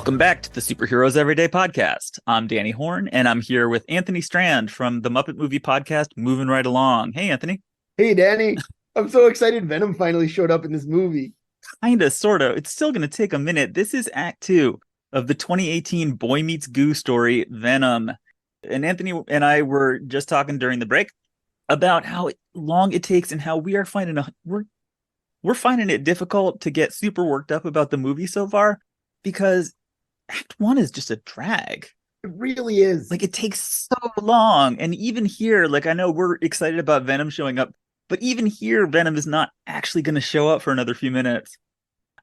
Welcome back to the Superheroes Everyday Podcast. I'm Danny Horn, and I'm here with Anthony Strand from the Muppet Movie Podcast, Moving Right Along. Hey, Anthony. Hey, Danny. I'm so excited Venom finally showed up in this movie. Kinda, sorta. It's still going to take a minute. This is Act 2 of the 2018 Boy Meets Goo story, Venom. And Anthony and I were just talking during the break about how long it takes and how we are we're finding it difficult to get super worked up about the movie so far because Act 1 is just a drag. It really is. Like, it takes so long. And even here, like, I know we're excited about Venom showing up, but even here, Venom is not actually going to show up for another few minutes.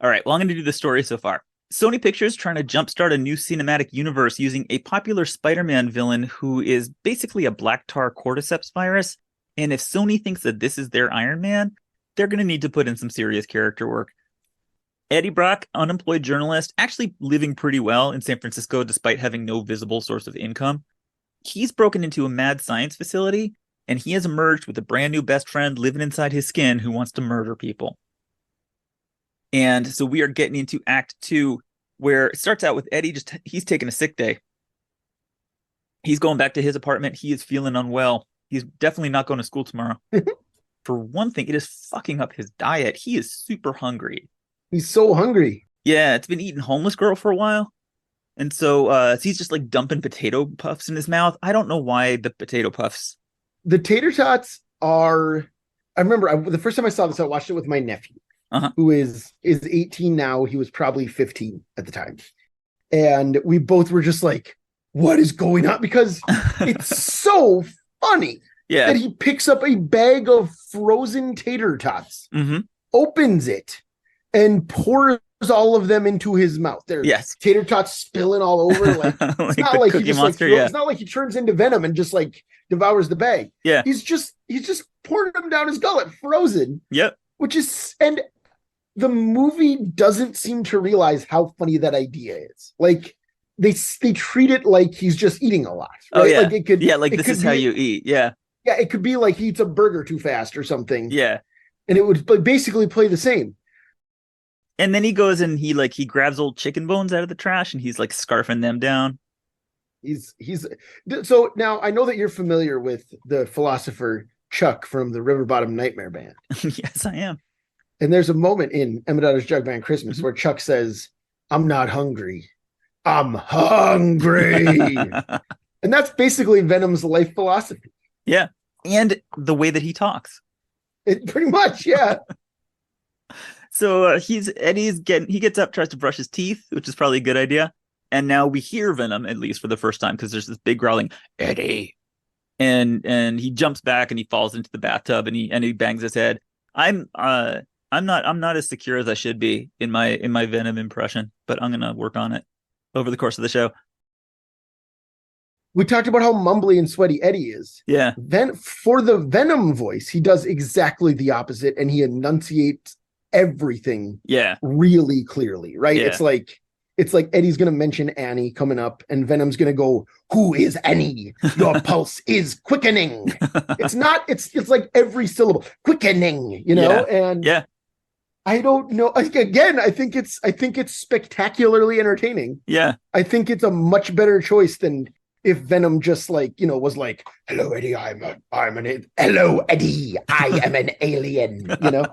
All right, well, I'm going to do the story so far. Sony Pictures trying to jumpstart a new cinematic universe using a popular Spider-Man villain who is basically a black tar cordyceps virus. And if Sony thinks that this is their Iron Man, they're going to need to put in some serious character work. Eddie Brock, unemployed journalist, actually living pretty well in San Francisco despite having no visible source of income. He's broken into a mad science facility, and he has emerged with a brand new best friend living inside his skin who wants to murder people. And so we are getting into Act 2, where it starts out with Eddie, he's taking a sick day. He's going back to his apartment. He is feeling unwell. He's definitely not going to school tomorrow. For one thing, it is fucking up his diet. He is super hungry. He's so hungry. Yeah, it's been eating homeless girl for a while. And so he's just like dumping potato puffs in his mouth. I don't know why the potato puffs. The tater tots are, I remember the first time I saw this, I watched it with my nephew, who is 18 now. He was probably 15 at the time. And we both were just like, what is going on? Because it's so funny that he picks up a bag of frozen tater tots, opens it, and pours all of them into his mouth. There's tater tots spilling all over. Like, it's not like he just monster, it's not like he turns into Venom and just like devours the bag. Yeah, he's just pouring them down his gullet, frozen. Yep. Which is, and the movie doesn't seem to realize how funny that idea is. Like they treat it like he's just eating a lot. Right? Oh yeah, like it could. Yeah, like this is how you eat. Yeah. Yeah, it could be like he eats a burger too fast or something. Yeah, and it would basically play the same. And then he goes and he grabs old chicken bones out of the trash and he's like scarfing them down. He's so now I know that you're familiar with the philosopher Chuck from the River Bottom Nightmare Band. Yes, I am. And there's a moment in Emmerdotter's Jug Band Christmas where Chuck says, "I'm not hungry. I'm hungry." And that's basically Venom's life philosophy. Yeah. And the way that he talks. It pretty much, yeah. So he gets up, tries to brush his teeth, which is probably a good idea. And now we hear Venom, at least for the first time, because there's this big growling, Eddie. And he jumps back and he falls into the bathtub and he bangs his head. I'm not as secure as I should be in my Venom impression, but I'm gonna work on it over the course of the show. We talked about how mumbly and sweaty Eddie is. Yeah. Then for the Venom voice, he does exactly the opposite, and he enunciates everything really clearly, right? Yeah. It's like Eddie's gonna mention Annie coming up, and Venom's gonna go, "Who is Annie? Your pulse is quickening." It's like every syllable, quickening, you know? And I don't know. Again, I think it's spectacularally entertaining. Yeah. I think it's a much better choice than if Venom just was like, "Hello, Eddie, hello, Eddie, I am an alien," you know?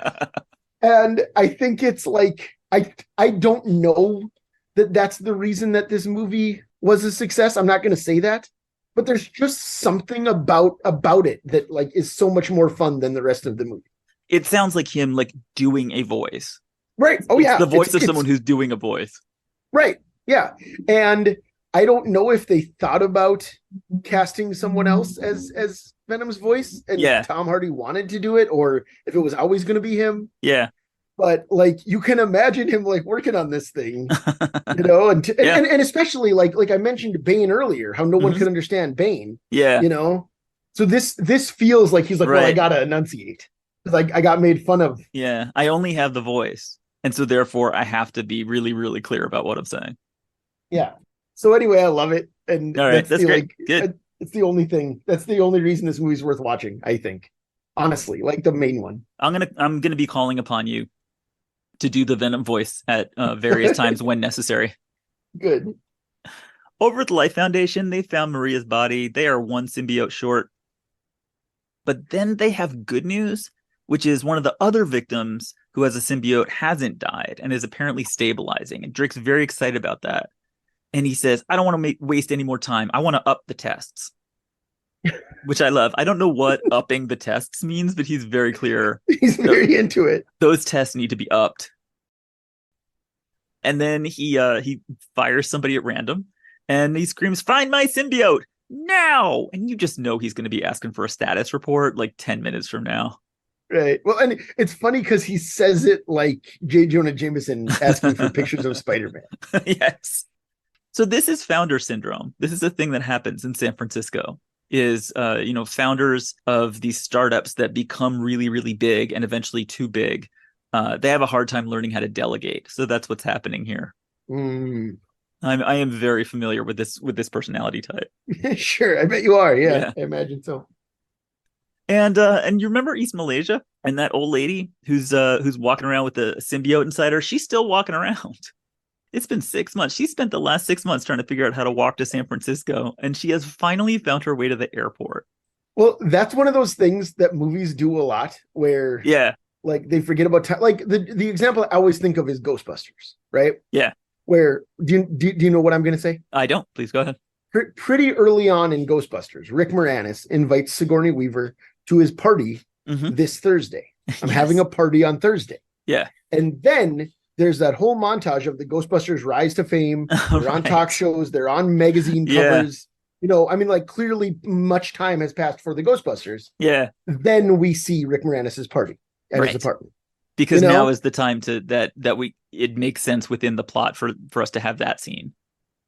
And I think it's like, I don't know that that's the reason that this movie was a success. I'm not going to say that, but there's just something about it that like is so much more fun than the rest of the movie. It sounds like him like doing a voice. Right. Oh, yeah. The voice of someone who's doing a voice. Right. Yeah. And I don't know if they thought about casting someone else as Venom's voice and Tom Hardy wanted to do it, or if it was always going to be him. Yeah. But like, you can imagine him like working on this thing, you know, and especially like I mentioned Bane earlier, how no one could understand Bane. Yeah. You know, so this feels like he's like, well, I got to enunciate. Like I got made fun of. Yeah. I only have the voice. And so therefore I have to be really, really clear about what I'm saying. Yeah. So anyway, I love it. And all right, that's great. Good. It's the only thing. That's the only reason this movie's worth watching, I think. Honestly, like the main one. I'm gonna be calling upon you to do the Venom voice at various times when necessary. Good. Over at the Life Foundation, they found Maria's body. They are one symbiote short. But then they have good news, which is one of the other victims who has a symbiote hasn't died and is apparently stabilizing. And Drake's very excited about that. And he says, I don't want to waste any more time. I want to up the tests, which I love. I don't know what upping the tests means, but he's very clear. He's very into it. Those tests need to be upped. And then he fires somebody at random and he screams, find my symbiote now. And you just know he's going to be asking for a status report like 10 minutes from now. Right. Well, and it's funny because he says it like J. Jonah Jameson asking for pictures of Spider-Man. Yes. So this is founder syndrome. This is a thing that happens in San Francisco. Is founders of these startups that become really, really big and eventually too big. They have a hard time learning how to delegate. So that's what's happening here. I am very familiar with this personality type. Sure, I bet you are. Yeah. I imagine so. And you remember East Malaysia and that old lady who's walking around with a symbiote inside her? She's still walking around. It's been 6 months. She spent the last 6 months trying to figure out how to walk to San Francisco, and she has finally found her way to the airport. Well, that's one of those things that movies do a lot where like they forget about time. Like the example I always think of is Ghostbusters, right? Yeah. Where do you know what I'm going to say? I don't. Please go ahead. Pretty early on in Ghostbusters, Rick Moranis invites Sigourney Weaver to his party this Thursday. I'm having a party on Thursday. Yeah. And then there's that whole montage of the Ghostbusters rise to fame. They're on talk shows. They're on magazine covers. I mean, like clearly much time has passed for the Ghostbusters. Yeah. Then we see Rick Moranis's party at his apartment. Because now is the time it makes sense within the plot for us to have that scene.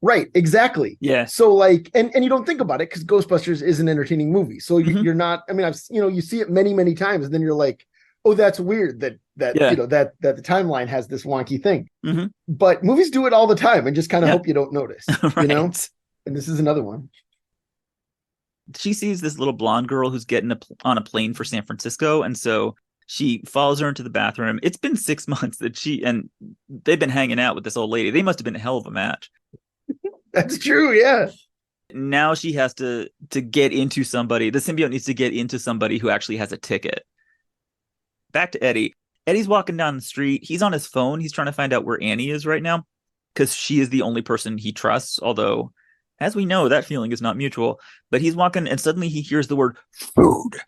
Right, exactly. Yeah. So like, and you don't think about it because Ghostbusters is an entertaining movie. So you're not, I mean, you see it many, many times and then you're like, oh, that's weird that that the timeline has this wonky thing. But movies do it all the time and just kind of hope you don't notice, right. And this is another one. She sees this little blonde girl who's getting on a plane for San Francisco. And so she follows her into the bathroom. It's been 6 months that they've been hanging out with this old lady. They must have been a hell of a match. That's true. Yeah. Now she has to get into somebody. The symbiote needs to get into somebody who actually has a ticket. Back to Eddie. Eddie's walking down the street. He's on his phone. He's trying to find out where Annie is right now because she is the only person he trusts. Although, as we know, that feeling is not mutual. But he's walking and suddenly he hears the word food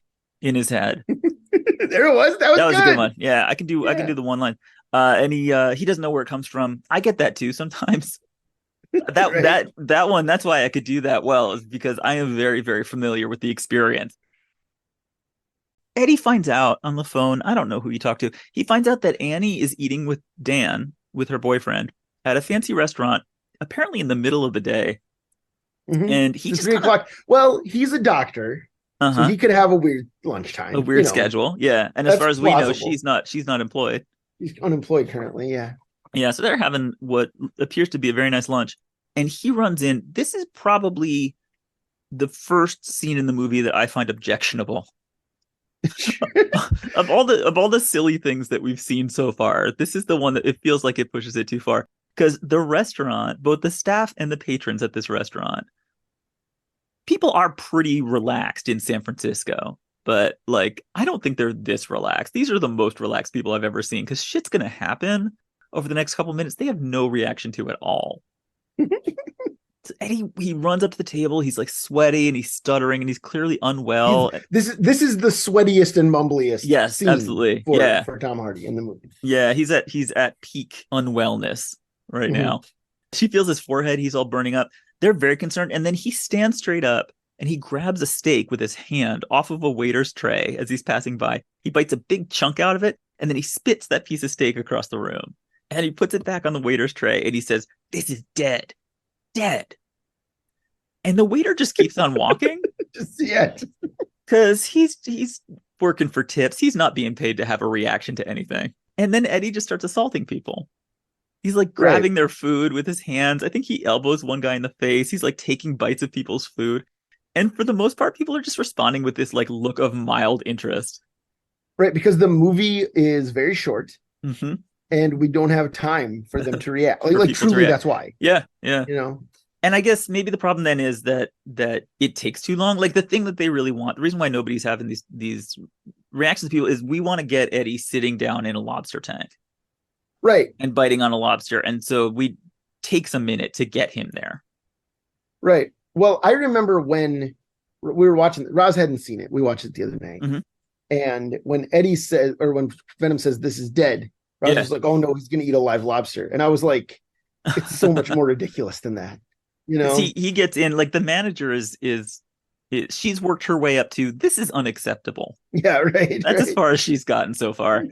in his head. There it was. That was a good one. Yeah, I can do the one line. And he doesn't know where it comes from. I get that too sometimes. That one, that's why I could do that well, is because I am very, very familiar with the experience. Eddie finds out on the phone, I don't know who he talked to. He finds out that Annie is eating with Dan, with her boyfriend, at a fancy restaurant, apparently in the middle of the day. And he's 3 o'clock. Well, he's a doctor, so he could have a weird lunchtime, a weird schedule. Yeah, and as far as we know, she's not employed. He's unemployed currently. Yeah. So they're having what appears to be a very nice lunch, and he runs in. This is probably the first scene in the movie that I find objectionable. of all the silly things that we've seen so far, this is the one that it feels like it pushes it too far. Because the restaurant, both the staff and the patrons at this restaurant, people are pretty relaxed in San Francisco. But like, I don't think they're this relaxed. These are the most relaxed people I've ever seen because shit's gonna happen over the next couple minutes. They have no reaction to it at all. So Eddie, he runs up to the table. He's like sweaty and he's stuttering and he's clearly unwell. This is the sweatiest and mumbliest. Yes, scene absolutely. For Tom Hardy in the movie. Yeah, he's at peak unwellness right now. She feels his forehead. He's all burning up. They're very concerned. And then he stands straight up and he grabs a steak with his hand off of a waiter's tray as he's passing by. He bites a big chunk out of it and then he spits that piece of steak across the room. And he puts it back on the waiter's tray and he says, "This is dead. Dead." And the waiter just keeps on walking. Because he's working for tips. He's not being paid to have a reaction to anything. And then Eddie just starts assaulting people. He's like grabbing their food with his hands. I think he elbows one guy in the face. He's like taking bites of people's food. And for the most part, people are just responding with this like look of mild interest. Right, because the movie is very short. and we don't have time for them to react. For Like people to truly, react. that's why. Yeah, yeah. You know. And I guess maybe the problem then is that it takes too long. Like the thing that they really want, the reason why nobody's having these reactions to people is we want to get Eddie sitting down in a lobster tank. Right. And biting on a lobster. And so we takes a minute to get him there. Right. Well, I remember when we were watching, Roz hadn't seen it. We watched it the other night. Mm-hmm. And when Eddie says, or when Venom says, this is dead, Roz was like, oh no, he's going to eat a live lobster. And I was like, it's so much more ridiculous than that. You know, he gets in, like the manager is she's worked her way up to, this is unacceptable. Yeah, right. That's as far as she's gotten so far.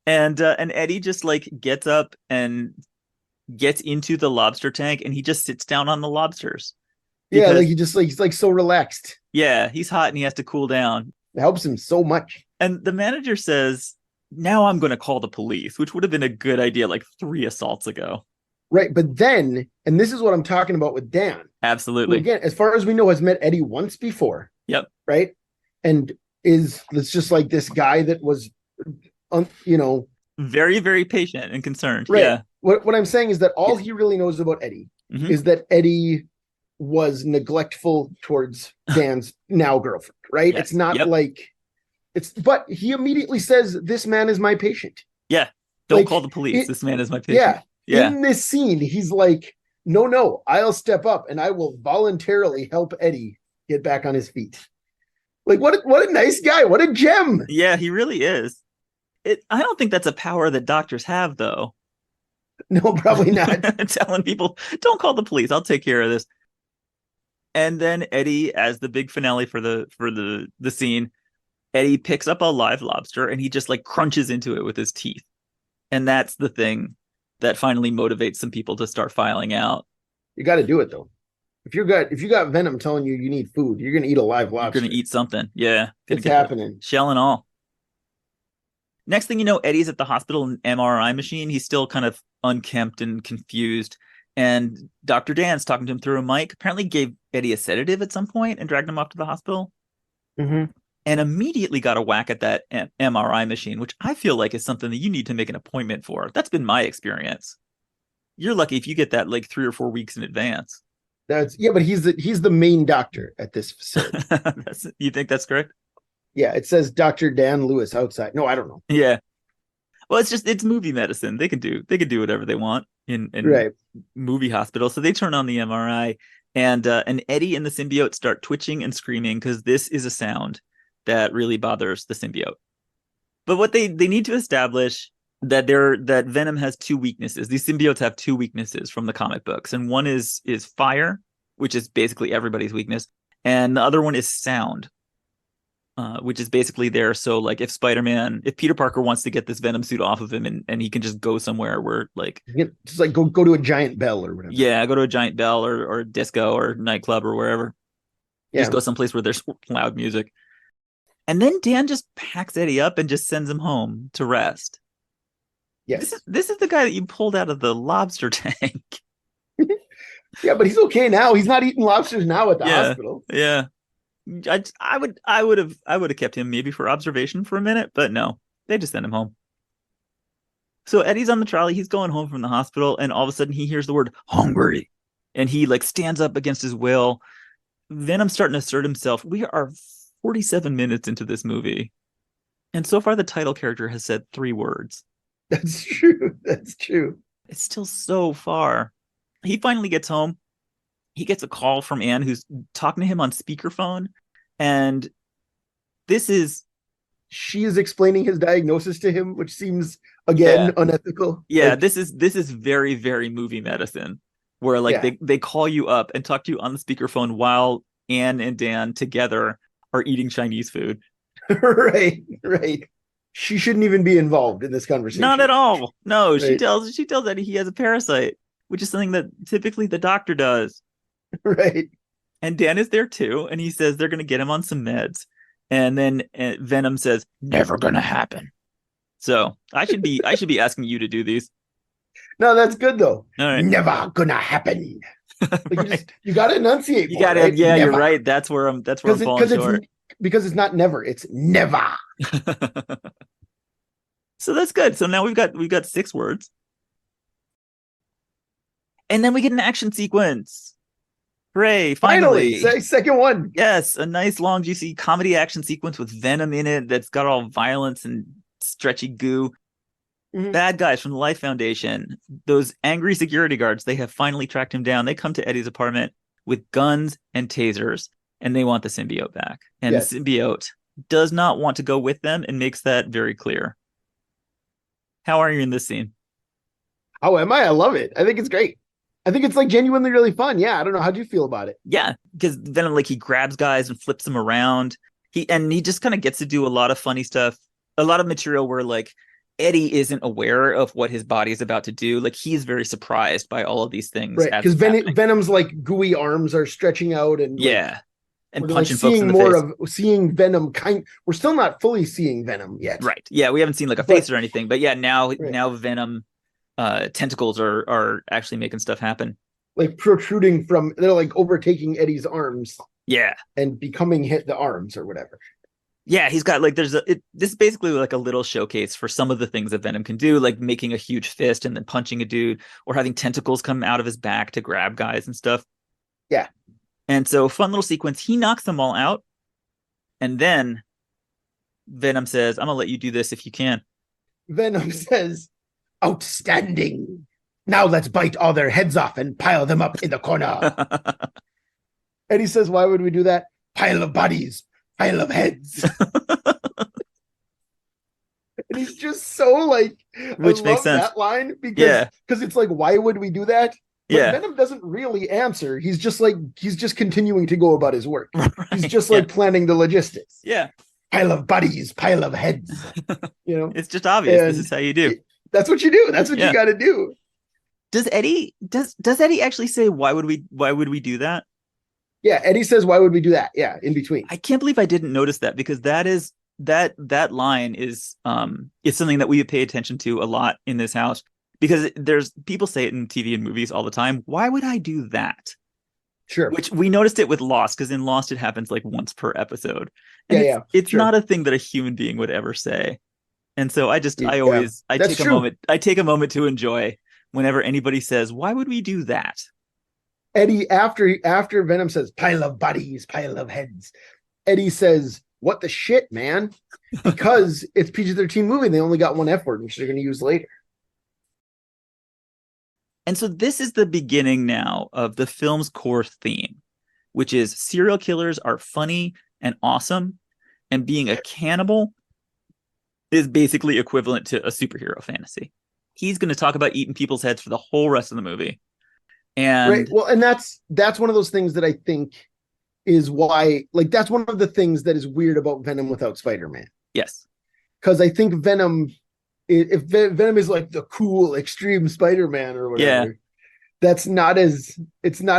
And Eddie just like gets up and gets into the lobster tank, and he just sits down on the lobsters. Because, like he's like so relaxed. Yeah, he's hot and he has to cool down. It helps him so much. And the manager says, now I'm going to call the police, which would have been a good idea like 3 assaults ago. Right. But then, and this is what I'm talking about with Dan. Absolutely. Who, again, as far as we know, has met Eddie once before. Yep. Right. And it's just like this guy that was, very, very patient and concerned. Right. Yeah. What I'm saying is that all he really knows about Eddie is that Eddie was neglectful towards Dan's now girlfriend. Right. Yes. It's not like but he immediately says, this man is my patient. Yeah. Don't call the police. This man is my patient. Yeah. Yeah. In this scene, he's like, no, I'll step up and I will voluntarily help Eddie get back on his feet. Like, what a nice guy. What a gem. Yeah, he really is. I don't think that's a power that doctors have, though. No, probably not. Telling people, don't call the police. I'll take care of this. And then Eddie, as the big finale for the scene, Eddie picks up a live lobster and he just like crunches into it with his teeth. And that's the thing that finally motivates some people to start filing out. You got to do it though. If you got Venom telling you need food, you're gonna eat a live lobster. You're gonna eat something. Yeah, it's happening. Shell and all. Next thing you know, Eddie's at the hospital in an MRI machine. He's still kind of unkempt and confused. And Dr. Dan's talking to him through a mic. Apparently gave Eddie a sedative at some point and dragged him off to the hospital. Mm-hmm. And immediately got a whack at that MRI machine, which I feel like is something that you need to make an appointment for. That's been my experience. You're lucky if you get that like 3 or 4 weeks in advance. But he's the main doctor at this facility. You think that's correct? Yeah, it says Dr. Dan Lewis outside. No, I don't know. Yeah. Well, it's movie medicine. They can do whatever they want in movie hospitals. So they turn on the MRI, and Eddie and the symbiote start twitching and screaming because this is a sound that really bothers the symbiote. But what they need to establish that Venom has 2 weaknesses. These symbiotes have 2 weaknesses from the comic books, and one is fire, which is basically everybody's weakness, and the other one is sound, which is basically there. So like if Peter Parker wants to get this Venom suit off of him and he can just go somewhere where like just like go to a giant bell or whatever. Yeah, go to a giant bell or disco or nightclub or wherever. Yeah. Just go someplace where there's loud music. And then Dan just packs Eddie up and just sends him home to rest. Yes. This is the guy that you pulled out of the lobster tank. Yeah, but he's okay now. He's not eating lobsters now at the hospital. Yeah. I would have kept him maybe for observation for a minute, but no, they just sent him home. So Eddie's on the trolley. He's going home from the hospital, and all of a sudden he hears the word hungry, and he like stands up against his will. Venom's starting to assert himself. We are 47 minutes into this movie, and so far the title character has said 3 words. That's true. That's true. It's still so far. He finally gets home. He gets a call from Anne, who's talking to him on speakerphone, and she is explaining his diagnosis to him, which seems again unethical. Yeah, like, this is very, very movie medicine, where like they call you up and talk to you on the speakerphone while Anne and Dan together are eating Chinese food. Right. She shouldn't even be involved in this conversation. Not at all. No, right. She tells Eddie he has a parasite, which is something that typically the doctor does. Right. And Dan is there too, and he says they're going to get him on some meds. And then Venom says, "Never going to happen." So I should be asking you to do these. No, that's good though. All right. Never going to happen. Like you got to enunciate. You got to. Right? Yeah, never. You're right. That's where I'm falling short. Because it's not never. It's never. So that's good. So now we've got 6 words. And then we get an action sequence. Hooray, Finally, finally. second one. Yes, a nice long juicy comedy action sequence with Venom in it that's got all violence and stretchy goo. Mhm. Bad guys from the Life Foundation, those angry security guards, they have finally tracked him down. They come to Eddie's apartment with guns and tasers, and they want the symbiote back. And the Yes. symbiote does not want to go with them and makes that very clear. How are you in this scene? How am I? I love it. I think it's great. I think it's like genuinely really fun. Yeah, I don't know. How do you feel about it? Yeah, because Venom, like, he grabs guys and flips them around. He just kind of gets to do a lot of funny stuff, a lot of material where, like, Eddie isn't aware of what his body is about to do. Like, he's very surprised by all of these things Right, as because it's happening. Venom's like gooey arms are stretching out, and like Yeah, and we're like punching folks in seeing the more face. of seeing Venom. We're still not fully seeing Venom yet, Right. Yeah, we haven't seen like a face but or anything, but yeah, now right, now Venom tentacles are actually making stuff happen. like protruding from, they're like overtaking Eddie's arms Yeah. and becoming hit the arms or whatever. Yeah, he's got like this is basically like a little showcase for some of the things that Venom can do, like making a huge fist and then punching a dude, or having tentacles come out of his back to grab guys and stuff. Yeah. And so, fun little sequence. He knocks them all out, and then Venom says, "I'm gonna let you do this if you can." Venom says, "Outstanding. Now let's bite all their heads off and pile them up in the corner." And he says, "Why would we do that? Pile of bodies, pile of heads." And he's just so like, I Which makes love sense. that line because Yeah, it's like, why would we do that? But yeah, Venom doesn't really answer. He's just like, he's just continuing to go about his work. He's right. just Yeah, like planning the logistics. yeah. Pile of bodies, pile of heads, you know? It's just obvious. This is And how you do. that's what you do. That's what you Yeah. got to do. Does Eddie actually say why would we do that? Yeah. Eddie says, why would we do that? Yeah. In between. I can't believe I didn't notice that, because that line is something that we pay attention to a lot in this house, because there's people say it in TV and movies all the time. Why would I do that? Sure. Which we noticed it with Lost, because in Lost it happens like once per episode. And Yeah. it's Yeah. it's Sure. not a thing that a human being would ever say. And so I Yeah. always I That's take a true. moment I take a moment to enjoy whenever anybody says, "Why would we do that?" Eddie, after Venom says, pile of bodies, pile of heads, Eddie says, what the shit, man? Because it's PG-13 movie. They only got one F word, which they're going to use later. And so this is the beginning now of the film's core theme, which is serial killers are funny and awesome, and being a cannibal is basically equivalent to a superhero fantasy. He's going to talk about eating people's heads for the whole rest of the movie. Right. And Well, and that's one of those things that I think is why, like, that's one of the things that is weird about Venom without Spider-Man. yes, Because I think Venom, if Venom is like the cool extreme Spider-Man or yeah, whatever, it's not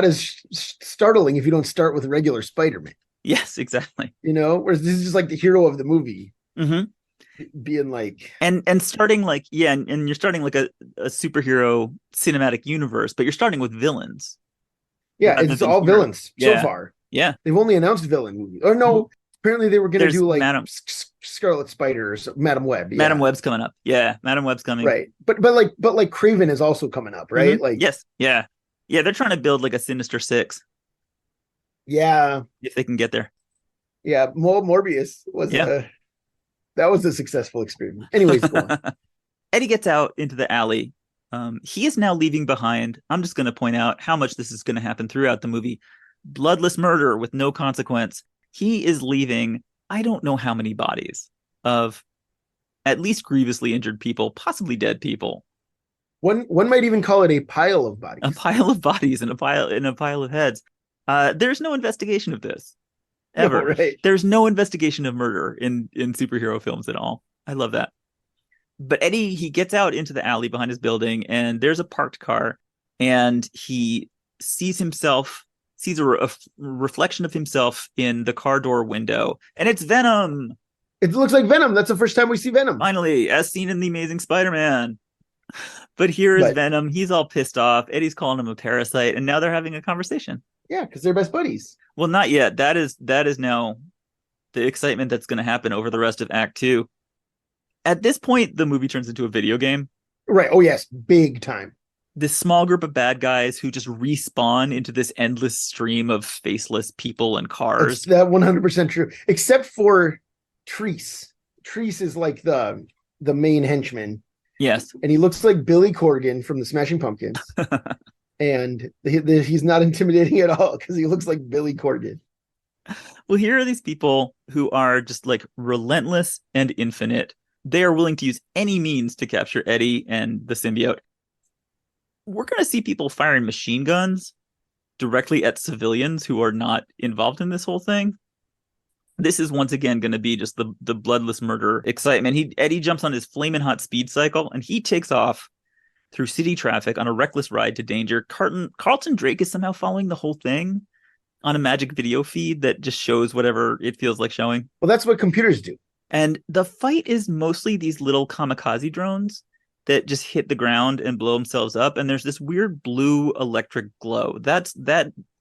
as startling if you don't start with regular Spider-Man, yes, exactly. whereas this is just like the hero of the movie Mm-hmm. being like, And starting like, yeah, and you're starting like a superhero cinematic universe, but you're starting with villains yeah, rather it's than all heroes. villains so Yeah, far. yeah. They've only announced villain movie, or no, apparently they were going to There's do like Madam Scarlet Spider or Madam Web. Madam Yeah, Web's coming up. Yeah, Madam Web's coming. right. But Craven is also coming up, right? Like, Yes, yeah, yeah. They're trying to build like a Sinister Six yeah, if they can get there. yeah. Morbius was Yeah. a successful experiment. Anyways, go on. Eddie gets out into the alley. He is now leaving behind. I'm just going to point out how much this is going to happen throughout the movie. Bloodless murder with no consequence. He is leaving, I don't know how many bodies of at least grievously injured people, possibly dead people. One might even call it a pile of A bodies. pile of bodies and a pile of heads. There's no investigation of this No, ever. right? There's no investigation of murder in superhero films at all. I love that. But Eddie, he gets out into the alley behind his building, and there's a parked car, and he sees a reflection of himself in the car door window, and it's Venom. It looks like Venom. That's the first time we see Venom. Finally, as seen in the Amazing Spider-Man. But here is But Venom. He's all pissed off. Eddie's calling him a parasite, and now they're having a conversation. yeah, because they're best buddies. Well, not yet. That is now the excitement that's going to happen over the rest of Act 2. At this point, the movie turns into a video game. Right. Oh yes, big time. This small group of bad guys who just respawn into this endless stream of faceless people and It's cars. that 100% true, except for Treese. Treese is like the main henchman. Yes. And he looks like Billy Corgan from the Smashing Pumpkins. And he's not intimidating at all because he looks like Billy Corgan. Well, here are these people who are just like relentless and infinite. They are willing to use any means to capture Eddie and the symbiote. We're going to see people firing machine guns directly at civilians who are not involved in this whole thing. This is once again going to be just the bloodless murder excitement. Eddie jumps on his flaming hot speed cycle and he takes off through city traffic on a reckless ride to danger. Carlton Drake is somehow following the whole thing on a magic video feed that just shows whatever it feels like showing. Well, that's what computers do. And the fight is mostly these little kamikaze drones that just hit the ground and blow themselves up. And there's this weird blue electric glow. That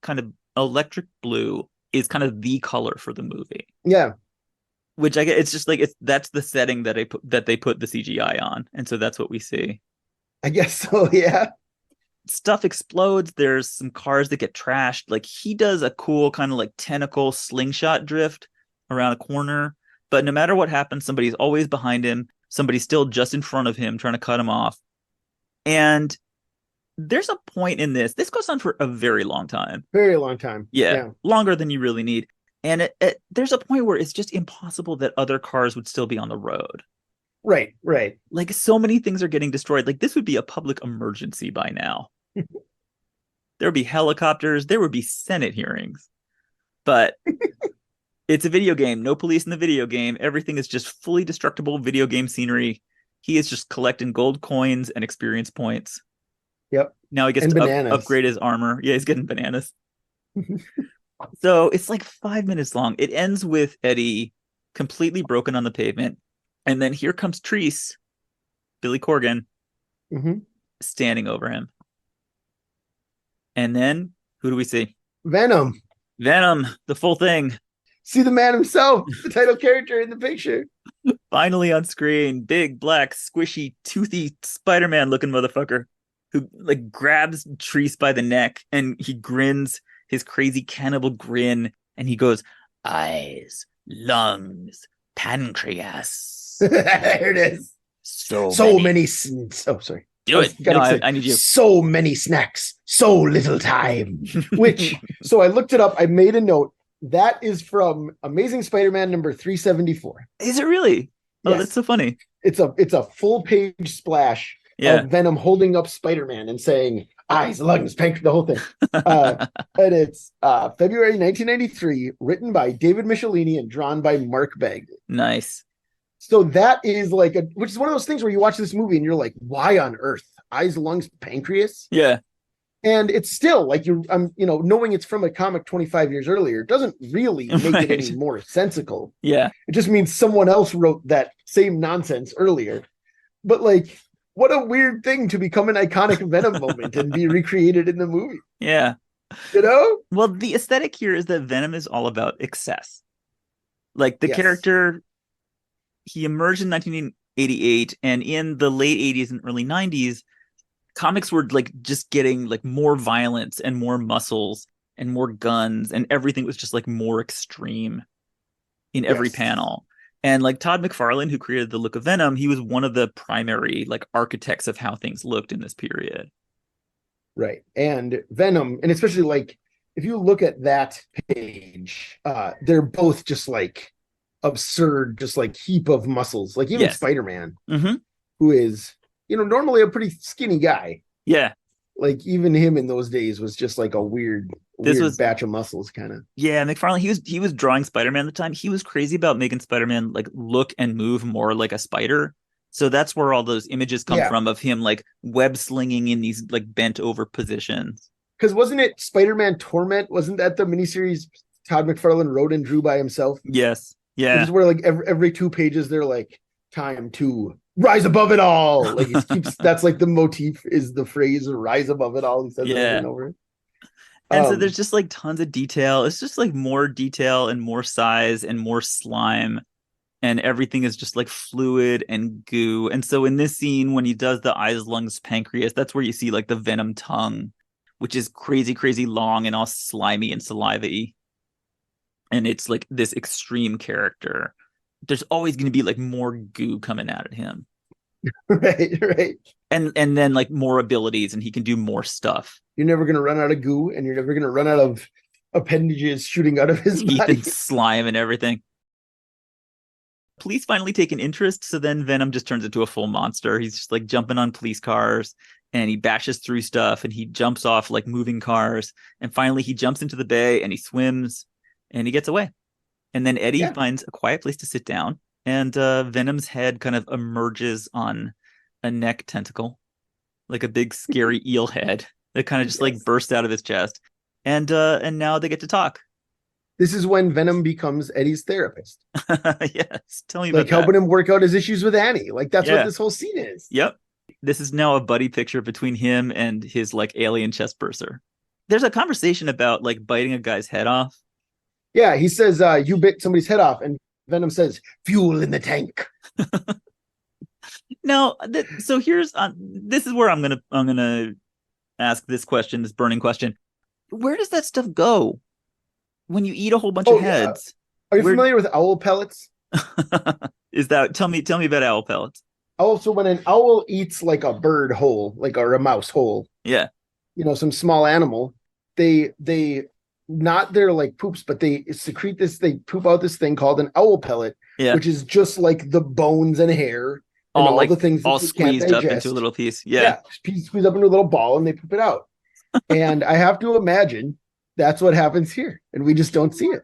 kind of electric blue is kind of the color for the movie. Yeah. Which I get, it's just like that's the setting that they put the CGI on. And so that's what we see. I guess so, yeah. Stuff explodes. There's some cars that get trashed. Like he does a cool kind of like tentacle slingshot drift around a corner. But no matter what happens, somebody's always behind him. Somebody's still just in front of him trying to cut him off. And there's a point in this. This goes on for a very long time. Very long time. Yeah. Longer than you really need. And there's a point where it's just impossible that other cars would still be on the road. Right. Like so many things are getting destroyed. Like this would be a public emergency by now. There would be helicopters. There would be Senate hearings. But it's a video game. No police in the video game. Everything is just fully destructible video game scenery. He is just collecting gold coins and experience points. Yep. Now he gets to upgrade his armor. Yeah, he's getting bananas. So it's like 5 minutes long. It ends with Eddie completely broken on the pavement. And then here comes Treese, Billy Corgan, standing over him. And then who do we see? Venom, the full thing. See the man himself, the title character in the picture. Finally on screen, big, black, squishy, toothy Spider-Man looking motherfucker who like grabs Treese by the neck and he grins his crazy cannibal grin and he goes, eyes, lungs, pancreas. There it is. So many. Oh, sorry. Do it. No, I need you. So many snacks, so little time. So I looked it up. I made a note. That is from Amazing Spider-Man number 374. Is it really? Oh, yes. That's so funny. It's a full page splash of Venom holding up Spider-Man and saying eyes, lungs, pancreas, the whole thing. And it's February 1993, written by David Michelini and drawn by Mark Bagley. Nice. So that is like which is one of those things where you watch this movie and you're like, why on earth? Eyes, lungs, pancreas? Yeah. And it's still like knowing it's from a comic 25 years earlier doesn't really make it any more sensical. Yeah. It just means someone else wrote that same nonsense earlier. But like, what a weird thing to become an iconic Venom moment and be recreated in the movie. Yeah. You know? Well, the aesthetic here is that Venom is all about excess. Like the character, he emerged in 1988, and in the late 80s and early 90s, comics were like just getting like more violence and more muscles and more guns, and everything was just like more extreme in every panel. And like Todd McFarlane, who created the look of Venom, he was one of the primary like architects of how things looked in this period. Right. And Venom, and especially like if you look at that page, they're both just like absurd, just like heap of muscles. Like even Spider-Man, who is, normally a pretty skinny guy. Yeah. Like even him in those days was just like a weird batch of muscles kind of. Yeah, McFarlane, he was drawing Spider-Man at the time. He was crazy about making Spider-Man like look and move more like a spider. So that's where all those images come from of him like web slinging in these like bent over positions. Because wasn't it Spider-Man Torment? Wasn't that the miniseries Todd McFarlane wrote and drew by himself? Yes. Yeah. Which is where like every 2 pages they're like time to rise above it all. Like he keeps that's like the motif is the phrase rise above it all. He says over and over. And so there's just like tons of detail. It's just like more detail and more size and more slime. and everything is just like fluid and goo. And so in this scene, when he does the eyes, lungs, pancreas, that's where you see like the Venom tongue, which is crazy, crazy long and all slimy and saliva-y. And it's like this extreme character. There's always going to be like more goo coming out at him. Right, right. And then like more abilities, and he can do more stuff. You're never gonna run out of goo, and you're never gonna run out of appendages shooting out of his Teeth body. and slime and everything. Police finally take an interest, so then Venom just turns into a full monster. He's just like jumping on police cars, and he bashes through stuff, and he jumps off like moving cars, and finally he jumps into the bay and he swims and he gets away. And then Eddie Yeah. finds a quiet place to sit down, and Venom's head kind of emerges on a neck tentacle, like a big scary eel head that kind of just like Yes. bursts out of his chest. And now they get to talk. This is when Venom becomes Eddie's therapist, Yes, tell me like about that. helping him work out his issues with Annie. Like that's what Yeah. this whole scene is. Yep. This is now a buddy picture between him and his like alien chest burster. There's a conversation about like biting a guy's head off. Yeah, he says, "You bit somebody's head off," and Venom says, "Fuel in the tank." Now, so here's this is where I'm gonna ask this question, this burning question. Where does that stuff go when you eat a whole bunch of Oh yeah. heads? Are you Where familiar with owl pellets? is that? Tell me about owl pellets. Also, when an owl eats like a bird whole, like or a mouse whole, Yeah. some small animal, they not their like poops, but they secrete this. They poop out this thing called an owl pellet, Yeah. which is just like the bones and hair and All all like the things that all you can't squeezed up into digest. a little piece. Yeah. Yeah, squeeze up into a little ball and they poop it out. And I have to imagine that's what happens here, and we just don't see it.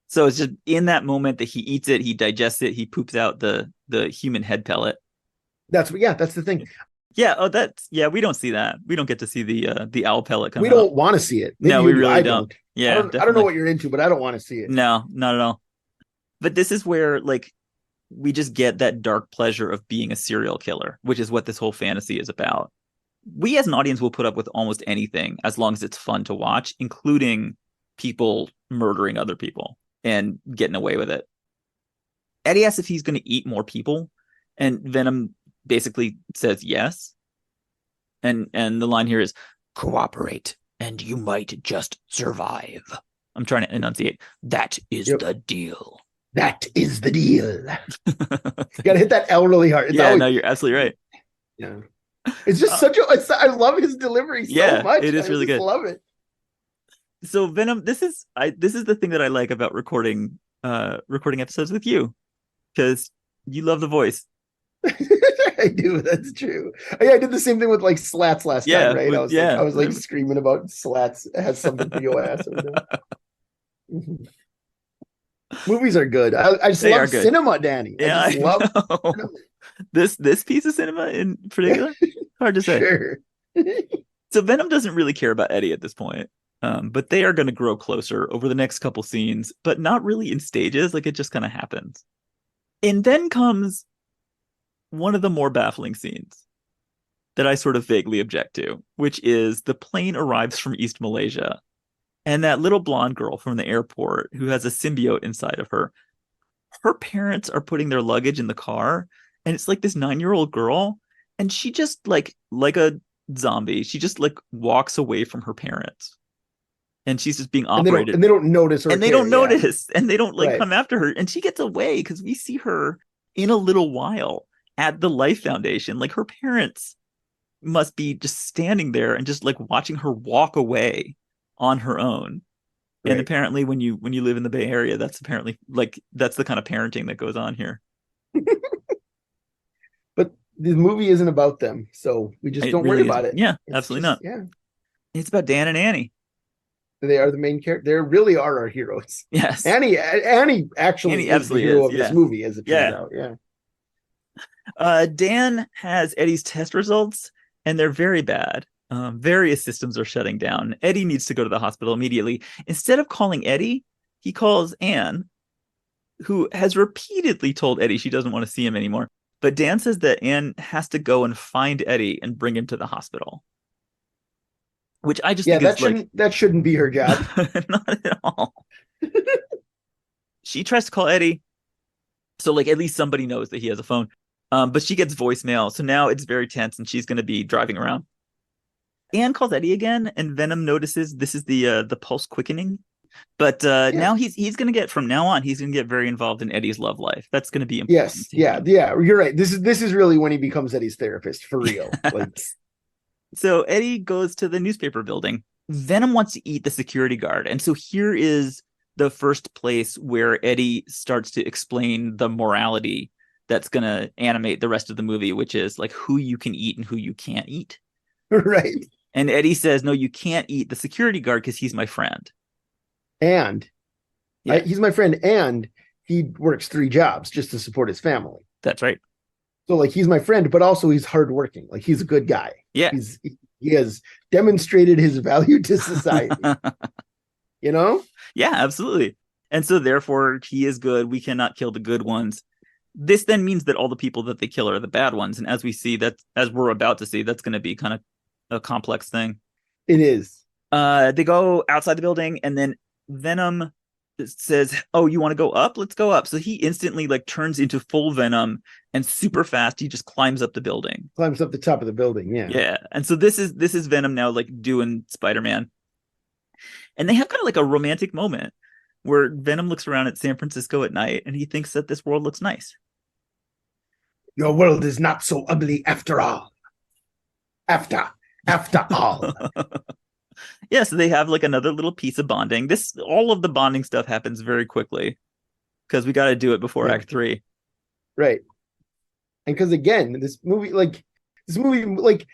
So it's just in that moment that he eats it, he digests it, he poops out the human head pellet. That's the thing. Yeah. Oh, we don't see that. We don't get to see the owl pellet come We out. don't want to see it. Maybe No, you we do. really I don't. don't. Yeah, I don't know definitely. what you're into, but I don't want to see it. No, not at all. But this is where like we just get that dark pleasure of being a serial killer, which is what this whole fantasy is about. We as an audience will put up with almost anything as long as it's fun to watch, including people murdering other people and getting away with it. Eddie asks if he's going to eat more people, and Venom basically says yes. And the line here is cooperate and you might just survive. I'm trying to enunciate. That is the deal. That is the deal. You gotta hit that L really hard. Yeah, no, you're absolutely right. Yeah. It's just I love his delivery so much. It is really good. I love it. So Venom, this is the thing that I like about recording episodes with you, because you love the voice. I do. That's true. Yeah, I did the same thing with like Slats last time, right? I was like screaming about Slats. It has something for your ass. Movies are good. I just love cinema, Danny. Yeah, I just love this piece of cinema in particular. Hard to say. Sure. So Venom doesn't really care about Eddie at this point. But they are going to grow closer over the next couple scenes, but not really in stages. Like it just kind of happens. And then comes one of the more baffling scenes that I sort of vaguely object to, which is the plane arrives from East Malaysia, and that little blonde girl from the airport who has a symbiote inside of her, her parents are putting their luggage in the car, and it's like this 9-year-old girl, and she just like a zombie, she just like walks away from her parents. And she's just being operated. And they don't notice her. And they don't notice. And they don't like come after her. And she gets away because we see her in a little while at the Life Foundation. Like her parents must be just standing there and just like watching her walk away on her own. Right. And apparently when you live in the Bay Area, that's apparently like that's the kind of parenting that goes on here. But the movie isn't about them. So we just don't worry about it. Yeah, absolutely not. Yeah. It's about Dan and Annie. They are the main character. They really are our heroes. Yes. Annie actually is the hero of this movie, as it turns out. Yeah. Dan has Eddie's test results, and they're very bad. Various systems are shutting down. Eddie needs to go to the hospital immediately. Instead of calling Eddie, he calls Anne, who has repeatedly told Eddie she doesn't want to see him anymore. But Dan says that Anne has to go and find Eddie and bring him to the hospital. Which I just think that shouldn't be her job. Not at all. She tries to call Eddie. So like at least somebody knows that he has a phone. But she gets voicemail, so now it's very tense, and she's going to be driving around. Anne calls Eddie again, and Venom notices this is the pulse quickening. But now he's going to get, from now on, he's going to get very involved in Eddie's love life. That's going to be important. Yeah. You're right. This is really when he becomes Eddie's therapist for real. Like, so Eddie goes to the newspaper building. Venom wants to eat the security guard, and so here is the first place where Eddie starts to explain the morality that's going to animate the rest of the movie, which is like who you can eat and who you can't eat. Right. And Eddie says, no, you can't eat the security guard because he's my friend. And he's my friend, and he works 3 jobs just to support his family. That's right. So like he's my friend, but also he's hardworking. Like he's a good guy. Yeah. He has demonstrated his value to society. You know? Yeah, absolutely. And so therefore he is good. We cannot kill the good ones. This then means that all the people that they kill are the bad ones. And as we see that, as we're about to see, that's going to be kind of a complex thing. It is. They go outside the building, and then Venom says, oh, you want to go up? Let's go up. So he instantly like turns into full Venom, and super fast he just climbs up the building. Climbs up the top of the building. Yeah. And so this is Venom now like doing Spider-Man. And they have kind of like a romantic moment where Venom looks around at San Francisco at night and he thinks that this world looks nice. Your world is not so ugly after all. After all. Yeah, so they have like another little piece of bonding. All of the bonding stuff happens very quickly because we got to do it before Act 3. Right. And because again, this movie,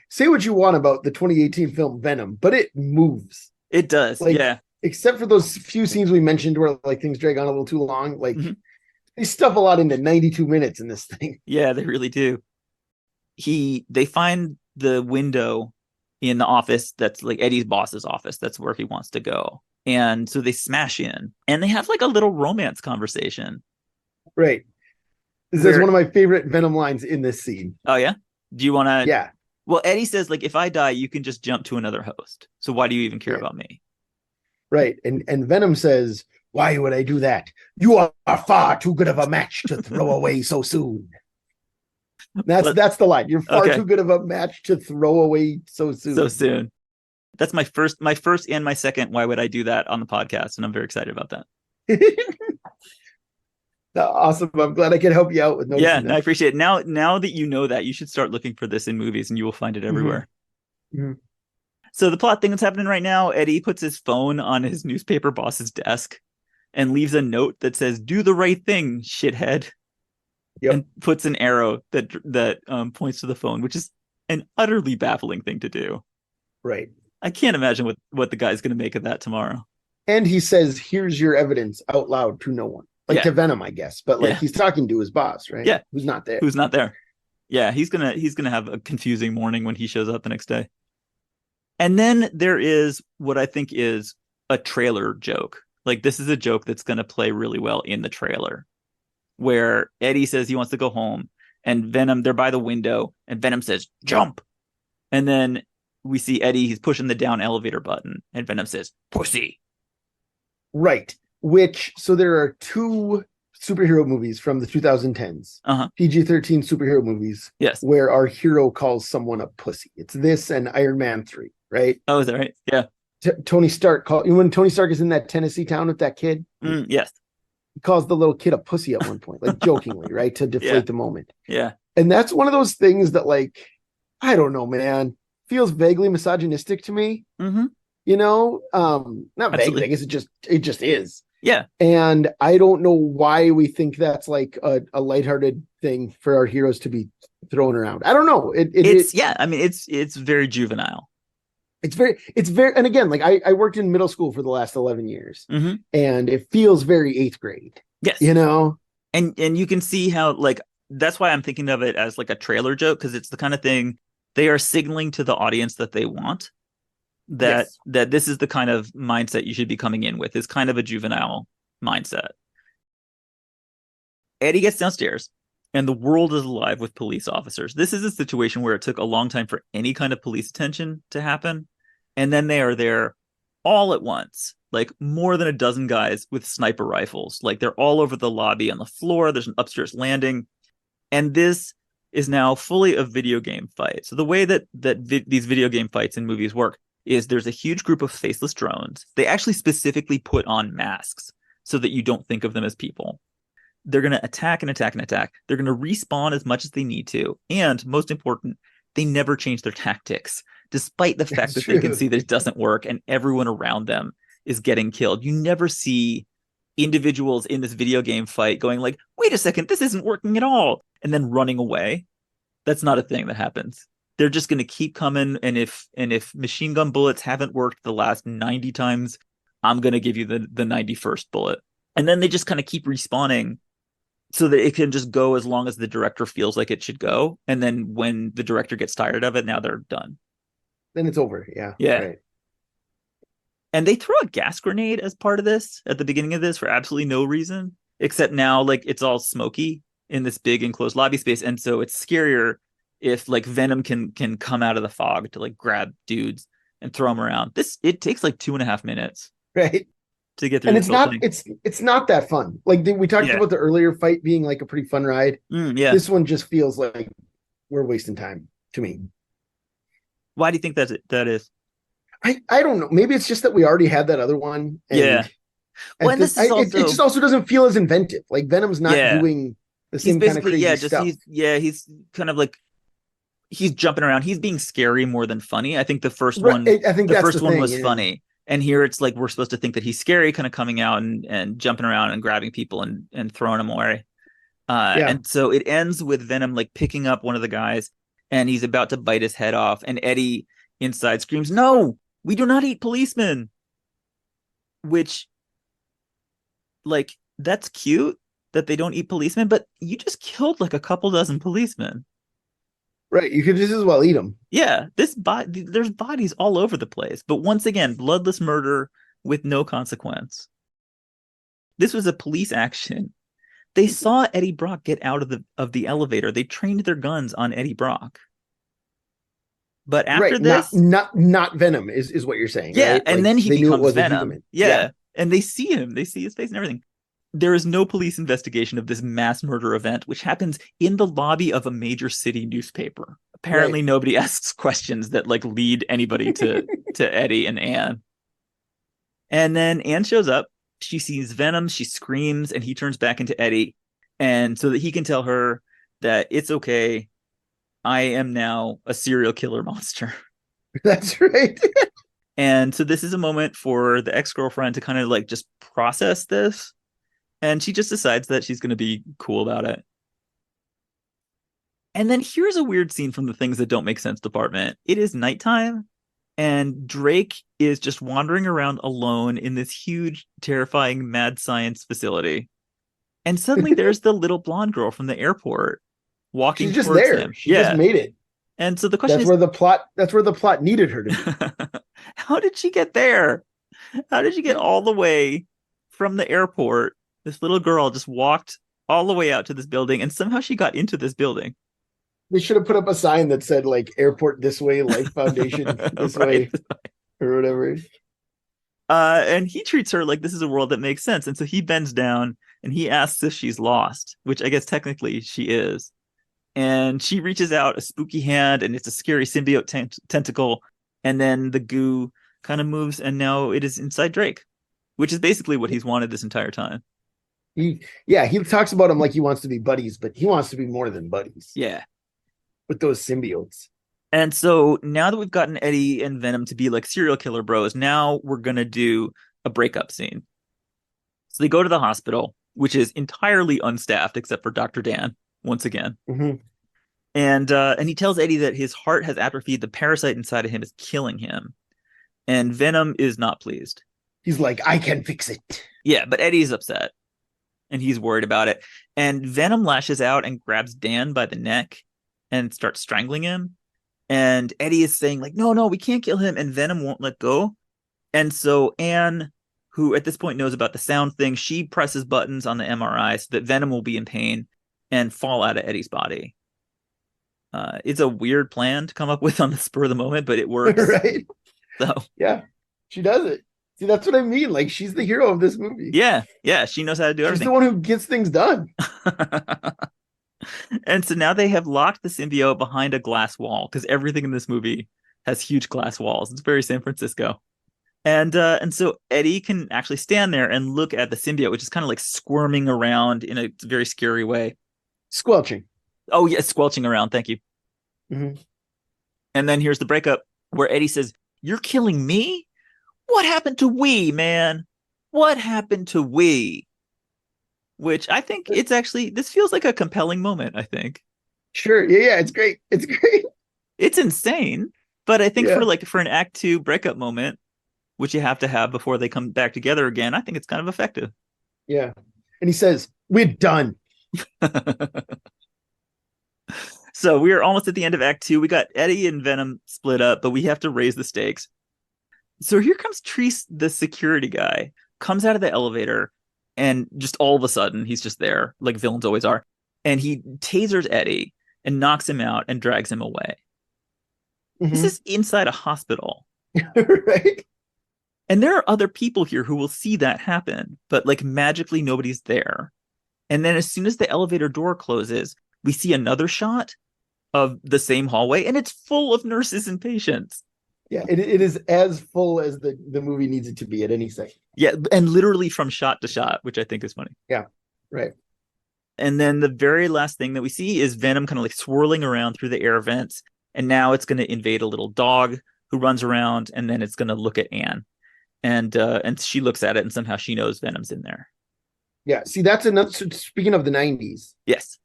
say what you want about the 2018 film Venom, but it moves. It does. Like, yeah. Except for those few scenes we mentioned where like things drag on a little too long. Like they stuff a lot into 92 minutes in this thing. Yeah, they really do. They find the window in the office that's like Eddie's boss's office. That's where he wants to go. And so they smash in and they have like a little romance conversation. Right. This is one of my favorite Venom lines in this scene. Oh, yeah? Do you want to? Yeah. Well, Eddie says, like, if I die, you can just jump to another host. So why do you even care about me? Right. And Venom says, why would I do that? You are far too good of a match to throw away so soon. That's the line. You're far too good of a match to throw away so soon. So soon. That's my first and my second why would I do that on the podcast, and I'm very excited about that. Awesome. I'm glad I could help you out with noticing that. I appreciate it. Now that you know that, you should start looking for this in movies and you will find it everywhere. Mm-hmm. So the plot thing that's happening right now, Eddie puts his phone on his newspaper boss's desk and leaves a note that says, do the right thing, shithead. Yep. And puts an arrow that points to the phone, which is an utterly baffling thing to do. Right. I can't imagine what the guy's going to make of that tomorrow. And he says, here's your evidence out loud to no one. Like to Venom, I guess. But like he's talking to his boss, right? Yeah. Who's not there. Yeah, he's gonna have a confusing morning when he shows up the next day. And then there is what I think is a trailer joke. Like this is a joke that's gonna play really well in the trailer, where Eddie says he wants to go home, and Venom, they're by the window, and Venom says, jump. And then we see Eddie, he's pushing the down elevator button, and Venom says, pussy. Right. So there are 2 superhero movies from the 2010s, PG-13 superhero movies, where our hero calls someone a pussy. It's this and Iron Man 3, right? Oh, is that right? Yeah. Tony Stark when Tony Stark is in that Tennessee town with that kid. Yes. He calls the little kid a pussy at one point, like jokingly, right? To deflate the moment. Yeah. And that's one of those things that, like, I don't know, man, feels vaguely misogynistic to me. Mm-hmm. You know, not vaguely. I guess it just is. Yeah. And I don't know why we think that's like a lighthearted thing for our heroes to be thrown around. I don't know. It's very juvenile. It's very, and again, like I worked in middle school for the last 11 years, and it feels very 8th grade. Yes. You know? And you can see how, like, that's why I'm thinking of it as like a trailer joke, because it's the kind of thing they are signaling to the audience that they want. That this is the kind of mindset you should be coming in with, is kind of a juvenile mindset. Eddie gets downstairs and the world is alive with police officers. This is a situation where it took a long time for any kind of police attention to happen. And then they are there all at once. like more than a dozen guys with sniper rifles. Like they're all over the lobby on the floor. There's an upstairs landing. And this is now fully a video game fight. So the way that these video game fights in movies work is there's a huge group of faceless drones. They actually specifically put on masks so that you don't think of them as people. They're going to attack and attack and attack. They're going to respawn as much as they need to. And most important, they never change their tactics, despite the fact that they can see that it doesn't work and everyone around them is getting killed. You never see individuals in this video game fight going like, wait a second, this isn't working at all, and then running away. That's not a thing that happens. They're just going to keep coming, and if machine gun bullets haven't worked the last 90 times, I'm going to give you the 91st bullet. And then they just kind of keep respawning so that it can just go as long as the director feels like it should go. And then when the director gets tired of it, now they're done. Then it's over. Yeah. Right. And they throw a gas grenade as part of this at the beginning of this for absolutely no reason, except now like it's all smoky in this big enclosed lobby space. And so it's scarier if like Venom can come out of the fog to like grab dudes and throw them around. It takes like 2.5 minutes. Right. To get through. And it's not that fun. Like we talked about the earlier fight being like a pretty fun ride. This one just feels like we're wasting time to me. Why do you think that is? I don't know. Maybe it's just that we already had that other one. And well, and it just also doesn't feel as inventive. Like Venom's not doing the same kind of crazy stuff. He's kind of like he's jumping around. He's being scary more than funny. I think the first one was funny. And here it's like we're supposed to think that he's scary, kind of coming out and jumping around and grabbing people and throwing them away. And so it ends with Venom like picking up one of the guys and he's about to bite his head off. And Eddie inside screams, "No, we do not eat policemen." Which, like, that's cute that they don't eat policemen, but you just killed like a couple dozen policemen. Right, you could just as well eat them. Yeah, there's bodies all over the place. But once again, bloodless murder with no consequence. This was a police action. They saw Eddie Brock get out of the elevator. They trained their guns on Eddie Brock. But after this, not Venom is what you're saying. Yeah, right? and then he becomes Venom. Yeah, and they see him. They see his face and everything. There is no police investigation of this mass murder event, which happens in the lobby of a major city newspaper. Apparently, nobody asks questions that like lead anybody to Eddie and Anne. And then Anne shows up. She sees Venom. She screams, and he turns back into Eddie, and so that he can tell her that it's okay. I am now a serial killer monster. That's right. And so this is a moment for the ex-girlfriend to kind of like just process this. And she just decides that she's going to be cool about it. And then here's a weird scene from the things that don't make sense department. It is nighttime, and Drake is just wandering around alone in this huge, terrifying mad science facility. And suddenly there's the little blonde girl from the airport walking She's just towards there. him. She just made it. And so the question is, that's where the plot needed her to be. How did she get there? How did she get all the way from the airport? This little girl just walked all the way out to this building, and somehow she got into this building. They should have put up a sign that said like "Airport this way, Life Foundation this way," or whatever. And he treats her like this is a world that makes sense, and so he bends down and he asks if she's lost, which I guess technically she is. And she reaches out a spooky hand, and it's a scary symbiote tentacle, and then the goo kind of moves, and now it is inside Drake, which is basically what he's wanted this entire time. He talks about him like he wants to be buddies, but he wants to be more than buddies. Yeah. With those symbiotes. And so now that we've gotten Eddie and Venom to be like serial killer bros, now we're going to do a breakup scene. So they go to the hospital, which is entirely unstaffed except for Dr. Dan, once again. Mm-hmm. And he tells Eddie that his heart has atrophied. The parasite inside of him is killing him. And Venom is not pleased. He's like, I can fix it. Yeah, but Eddie's upset. And he's worried about it. And Venom lashes out and grabs Dan by the neck and starts strangling him. And Eddie is saying, like, no, we can't kill him. And Venom won't let go. And so Anne, who at this point knows about the sound thing, she presses buttons on the MRI so that Venom will be in pain and fall out of Eddie's body. It's a weird plan to come up with on the spur of the moment, but it works. Right. So yeah, she does it. See, that's what I mean. Like, she's the hero of this movie. Yeah, yeah, she knows how to do She's the everything. one who gets things done. And so now they have locked the symbiote behind a glass wall because everything in this movie has huge glass walls. It's very San Francisco. And so Eddie can actually stand there and look at the symbiote, which is kind of like squirming around in a very scary way. Squelching. Oh, yeah, squelching around. Thank you. Mm-hmm. And then here's the breakup where Eddie says, "You're killing me? What happened to we, man? What happened to we?" Which I think it's actually, this feels like a compelling moment, I think. Sure. Yeah, it's great. It's great. It's insane. But I think Yeah. for an act 2 breakup moment, which you have to have before they come back together again, I think it's kind of effective. Yeah. And he says, "We're done." So we're almost at the end of Act 2. We got Eddie and Venom split up, but we have to raise the stakes. So here comes Treese, the security guy, comes out of the elevator, and just all of a sudden, he's just there, like villains always are. And he tasers Eddie and knocks him out and drags him away. Mm-hmm. This is inside a hospital. Right? And there are other people here who will see that happen, but like magically nobody's there. And then as soon as the elevator door closes, we see another shot of the same hallway, and it's full of nurses and patients. Yeah, it is as full as the movie needs it to be at any second. Yeah, and literally from shot to shot, which I think is funny. Yeah, right. And then the very last thing that we see is Venom kind of like swirling around through the air vents, and now it's going to invade a little dog who runs around, and then it's going to look at Anne. And she looks at it, and somehow she knows Venom's in there. Yeah, see, that's another. So speaking of the 90s, yes,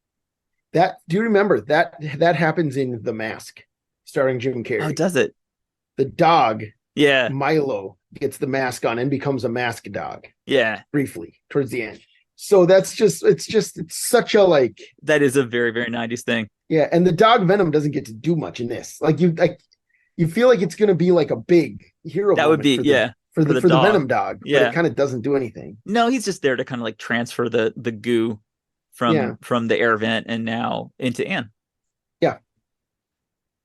do you remember that happens in The Mask, starring Jim Carrey? Oh, does it? The dog, yeah, Milo, gets the mask on and becomes a mask dog. Yeah, briefly towards the end. So it's such a like. That is a very, very 90s thing. Yeah, and the dog Venom doesn't get to do much in this. Like you feel like it's going to be like a big hero. That would be for the Venom dog. Yeah, but it kind of doesn't do anything. No, he's just there to kind of like transfer the goo from the air vent and now into Anne. Yeah.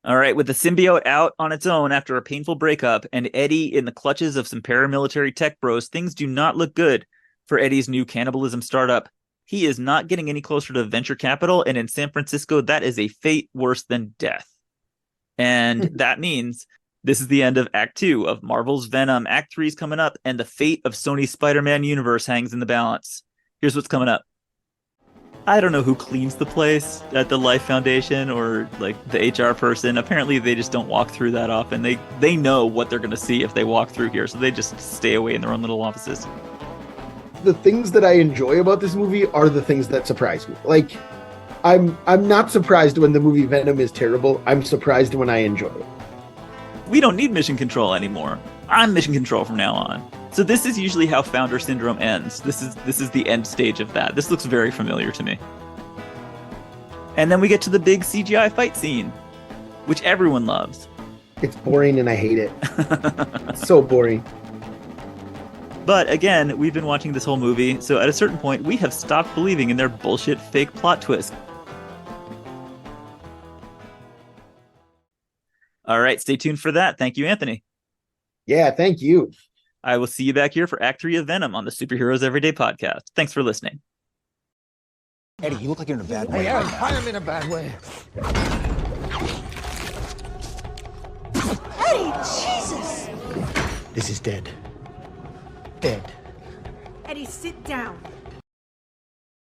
All right, with the symbiote out on its own after a painful breakup and Eddie in the clutches of some paramilitary tech bros, things do not look good for Eddie's new cannibalism startup. He is not getting any closer to venture capital, and in San Francisco, that is a fate worse than death. And that means this is the end of Act 2 of Marvel's Venom. Act 3 is coming up, and the fate of Sony's Spider-Man universe hangs in the balance. Here's what's coming up. I don't know who cleans the place at the Life Foundation or like the HR person. Apparently they just don't walk through that often. They know what they're going to see if they walk through here, so they just stay away in their own little offices. The things that I enjoy about this movie are the things that surprise me. Like, I'm not surprised when the movie Venom is terrible. I'm surprised when I enjoy it. We don't need mission control anymore. I'm mission control from now on. So this is usually how Founder Syndrome ends. This is the end stage of that. This looks very familiar to me. And then we get to the big CGI fight scene, which everyone loves. It's boring and I hate it. It's so boring. But again, we've been watching this whole movie, so at a certain point, we have stopped believing in their bullshit fake plot twist. All right, stay tuned for that. Thank you, Anthony. Yeah, thank you. I will see you back here for Act 3 of Venom on the Superheroes Everyday podcast. Thanks for listening. Eddie, you look like you're in a bad way. I am in a bad way. Eddie, Jesus! This is dead. Dead. Eddie, sit down.